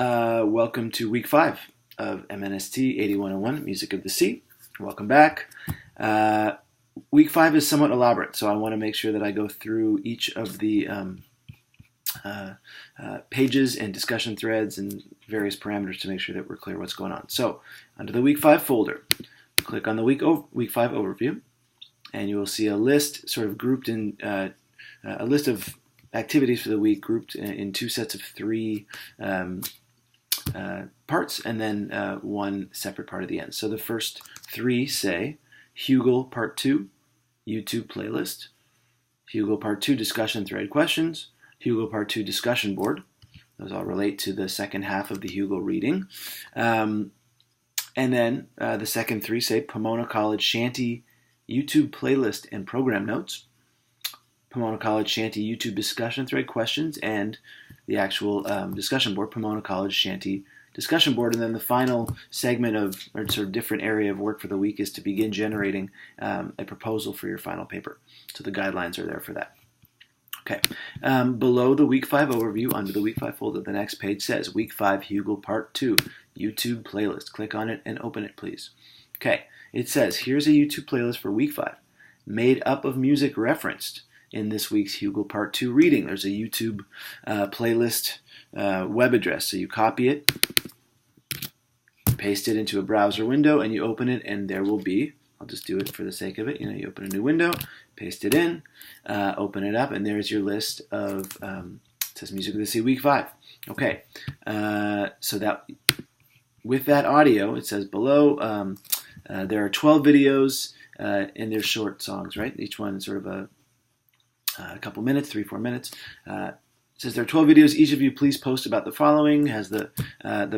Welcome to week 5 of mnst 8101, Music of the Sea. Welcome back. Week 5 is somewhat elaborate, so I want to make sure that I go through each of the pages and discussion threads and various parameters to make sure that we're clear what's going on. So, under the week 5 folder, click on the week 5 overview, and you will see a list sort of grouped in a list of activities for the week grouped in two sets of 3 parts, and then one separate part at the end. So the first 3 say Hugel Part 2, YouTube playlist, Hugel Part 2 discussion thread questions, Hugel Part 2 discussion board. Those all relate to the second half of the Hugel reading. And then the second 3 say Pomona College Shanty YouTube playlist and program notes, Pomona College Shanty YouTube discussion thread questions, and the actual discussion board, Pomona College Shanty discussion board. And then the final segment of, or sort of different area of work for the week, is to begin generating a proposal for your final paper. So the guidelines are there for that. Okay. Below the week 5 overview, under the week 5 folder, the next page says week 5 Hugel Part 2 YouTube playlist. Click on it and open it, please. Okay. It says, here's a YouTube playlist for week 5, made up of music referenced in this week's Hugel Part 2 reading. There's a YouTube playlist web address. So you copy it, paste it into a browser window, and you open it, and there will be, I'll just do it for the sake of it, you open a new window, paste it in, open it up, and there's your list of, it says Music of the Sea Week 5. Okay, so that, with that audio, it says below, there are 12 videos, and they're short songs, right? Each one is sort of a couple minutes, 3-4 minutes. It says there are 12 videos. Each of you please post about the following. Has the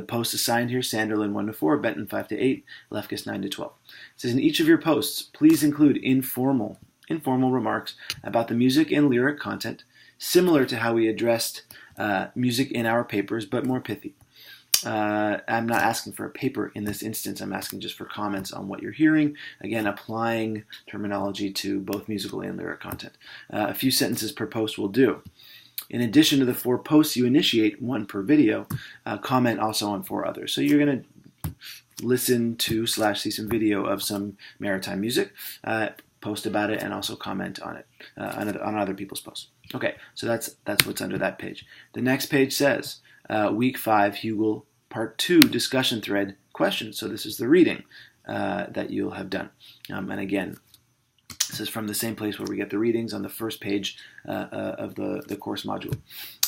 posts assigned here: Sanderlin 1-4, Benton 5-8, Lefkis 9-12. It says in each of your posts, please include informal remarks about the music and lyric content, similar to how we addressed music in our papers, but more pithy. I'm not asking for a paper in this instance. I'm asking just for comments on what you're hearing. Again, applying terminology to both musical and lyric content. A few sentences per post will do. In addition to the 4 posts you initiate, 1 per video, comment also on 4 others. So you're going to listen to / see some video of some maritime music, post about it, and also comment on it, on other people's posts. Okay, so that's what's under that page. The next page says, Week 5 Hugel Part 2 discussion thread questions. So this is the reading that you'll have done. And again, this is from the same place where we get the readings on the first page of the course module.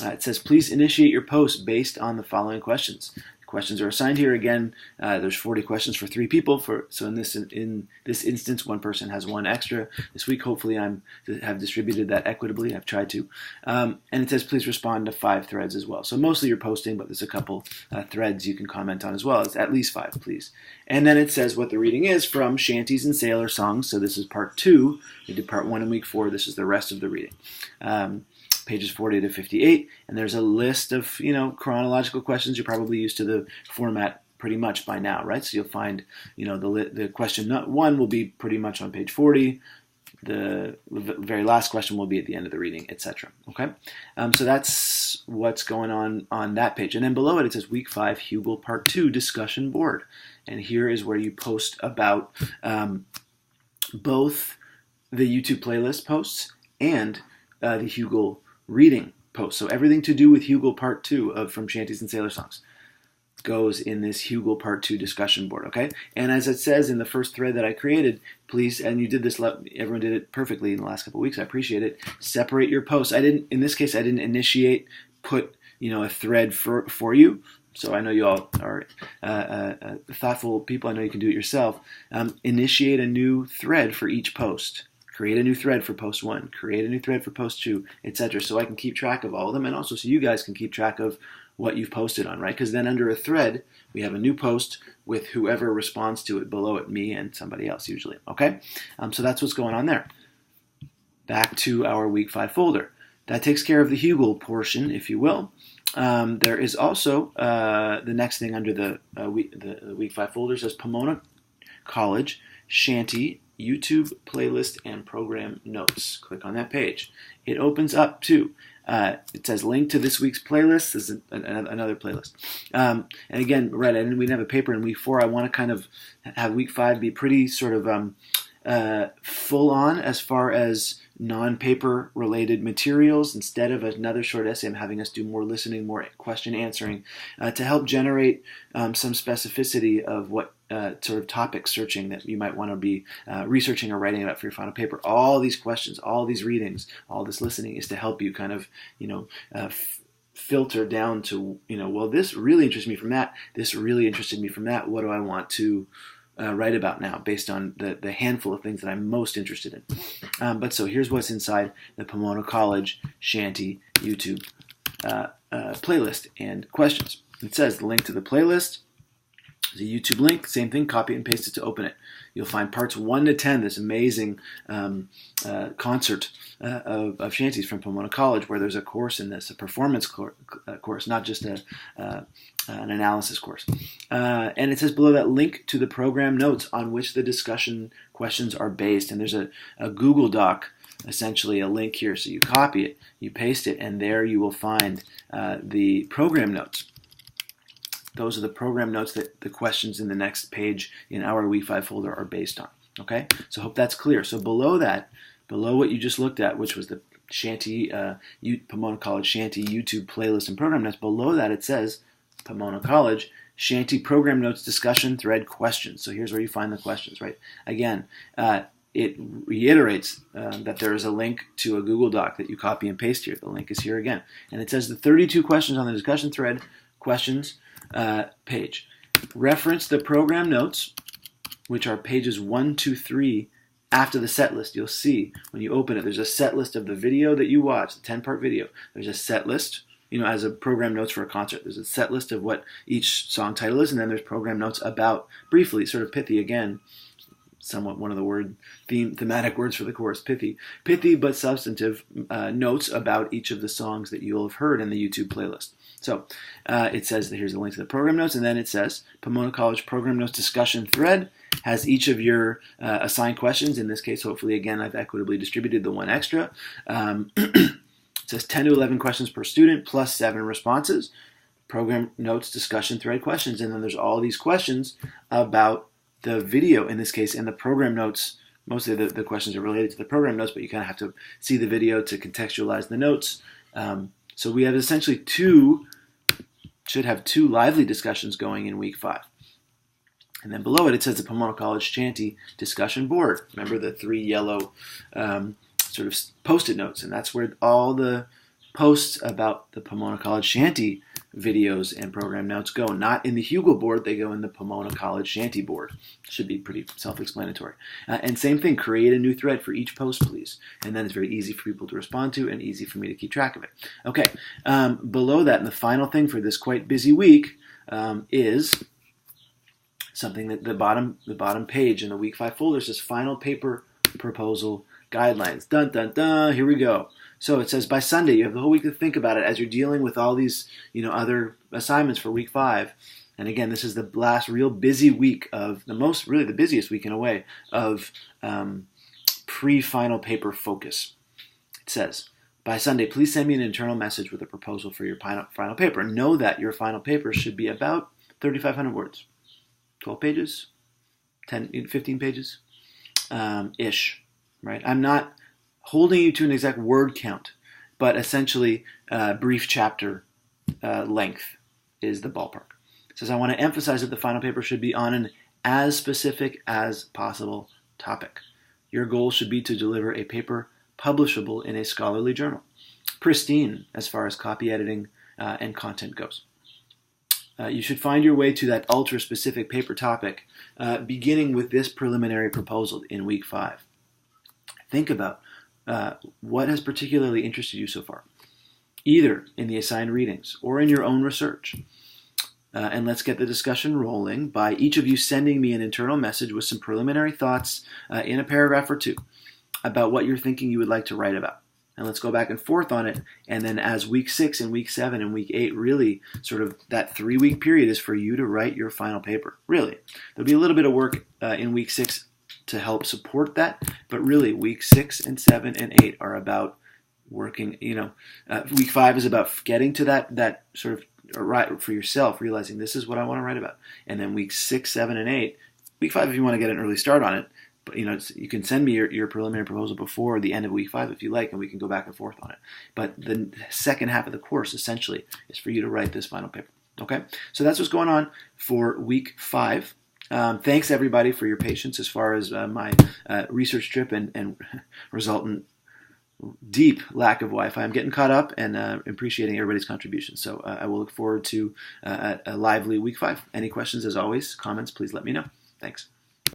It says, please initiate your post based on the following questions. Questions are assigned here. Again, there's 40 questions for 3 people. So in this instance, 1 person has 1 extra. This week, hopefully, I have distributed that equitably. I've tried to. And it says, please respond to 5 threads as well. So mostly you're posting, but there's a couple threads you can comment on as well. It's at least 5, please. And then it says what the reading is from Shanties and Sailor Songs. So this is part 2. We did part 1 in week 4. This is the rest of the reading. Pages 40 to 58, and there's a list of, chronological questions. You're probably used to the format pretty much by now, right? So you'll find, the question 1 will be pretty much on page 40. The very last question will be at the end of the reading, etc. Okay? So that's what's going on that page. And then below it, it says Week 5 Hugel Part 2 discussion board. And here is where you post about both the YouTube playlist posts and the Hugel reading post. So everything to do with Hugel Part 2 from Shanties and Sailor Songs goes in this Hugel Part 2 discussion board, okay? And as it says in the first thread that I created, please, and you did this, everyone did it perfectly in the last couple of weeks, I appreciate it, separate your posts. In this case, I didn't initiate, put, a thread for you. So I know you all are thoughtful people. I know you can do it yourself. Initiate a new thread for each post. Create a new thread for post 1, create a new thread for post 2, etc. So I can keep track of all of them, and also so you guys can keep track of what you've posted on, right? Because then under a thread, we have a new post with whoever responds to it below it, me and somebody else usually, okay? So that's what's going on there. Back to our week 5 folder. That takes care of the Hugel portion, if you will. There is also the next thing under the week 5 folder says Pomona College Shanty YouTube playlist and program notes. Click on that page. It opens up to, it says link to this week's playlist. This is another playlist. And again, right, we didn't have a paper in week 4. I want to kind of have week 5 be pretty sort of full on as far as non-paper related materials. Instead of another short essay, I'm having us do more listening, more question answering to help generate some specificity of what sort of topic searching that you might want to be researching or writing about for your final paper. All these questions, all these readings, all this listening is to help you kind of, filter down to, well, this really interested me from that. This really interested me from that. What do I want to write about now based on the handful of things that I'm most interested in. But so here's what's inside the Pomona College Shanty YouTube playlist and questions. It says the link to the playlist is a YouTube link. Same thing, copy and paste it to open it. You'll find parts 1 to 10, this amazing concert of shanties from Pomona College, where there's a course in this, a performance course, not just an analysis course. And it says below that link to the program notes on which the discussion questions are based. And there's a Google Doc, essentially a link here. So you copy it, you paste it, and there you will find the program notes. Those are the program notes that the questions in the next page in our Week 5 folder are based on. Okay, so hope that's clear. So below that, below what you just looked at, which was the Shanty, Pomona College Shanty YouTube playlist and program notes, below that it says Pomona College Shanty program notes discussion thread questions. So here's where you find the questions, right? Again, it reiterates that there is a link to a Google Doc that you copy and paste here. The link is here again. And it says the 32 questions on the discussion thread questions page. Reference the program notes, which are pages 1, 2, 3 after the set list. You'll see when you open it, there's a set list of the video that you watch, the 10-part video. There's a set list, as a program notes for a concert. There's a set list of what each song title is, and then there's program notes about, briefly, sort of pithy again, somewhat one of the thematic words for the course, pithy but substantive notes about each of the songs that you'll have heard in the YouTube playlist. So it says that here's a link to the program notes, and then it says Pomona College program notes discussion thread has each of your assigned questions. In this case, hopefully, again, I've equitably distributed the one extra. It says 10 to 11 questions per student plus 7 responses. Program notes discussion thread questions, and then there's all these questions about the video, in this case, and the program notes. Mostly the questions are related to the program notes, but you kind of have to see the video to contextualize the notes. So we have essentially should have two lively discussions going in week 5. And then below it says the Pomona College Shanty discussion board. Remember the 3 yellow sort of post-it notes, and that's where all the posts about the Pomona College Shanty videos and program notes go. Not in the Hugel board, they go in the Pomona College Shanty board. Should be pretty self-explanatory. And same thing, create a new thread for each post, please. And then it's very easy for people to respond to and easy for me to keep track of it. Okay, below that, and the final thing for this quite busy week is something that the bottom page in the Week 5 folder says Final Paper Proposal Guidelines. Dun, dun, dun, here we go. So it says by Sunday, you have the whole week to think about it as you're dealing with all these, other assignments for week 5. And again, this is the last real busy week of really the busiest week in a way of pre-final paper focus. It says, by Sunday, please send me an internal message with a proposal for your final paper. Know that your final paper should be about 3,500 words. 12 pages, 15 pages, ish, right? I'm not holding you to an exact word count, but essentially brief chapter length is the ballpark. It says, I want to emphasize that the final paper should be on an as specific as possible topic. Your goal should be to deliver a paper publishable in a scholarly journal, pristine as far as copy editing and content goes. You should find your way to that ultra-specific paper topic beginning with this preliminary proposal in week 5. Think about what has particularly interested you so far, either in the assigned readings or in your own research. And let's get the discussion rolling by each of you sending me an internal message with some preliminary thoughts in a paragraph or 2 about what you're thinking you would like to write about. And let's go back and forth on it. And then as week 6 and week 7 and week 8, really sort of that 3-week period is for you to write your final paper. Really. There'll be a little bit of work in week 6 to help support that. But really, week 6 and 7 and 8 are about working. Week 5 is about getting to that sort of right for yourself, realizing this is what I want to write about. And then week 6, 7, and 8, week 5 if you want to get an early start on it. But you can send me your preliminary proposal before the end of week 5 if you like, and we can go back and forth on it. But the second half of the course essentially is for you to write this final paper. Okay, so that's what's going on for week 5. Thanks everybody for your patience as far as my research trip and resultant deep lack of Wi-Fi. I'm getting caught up and appreciating everybody's contributions. So I will look forward to a lively week 5. Any questions, as always, comments, please let me know. Thanks.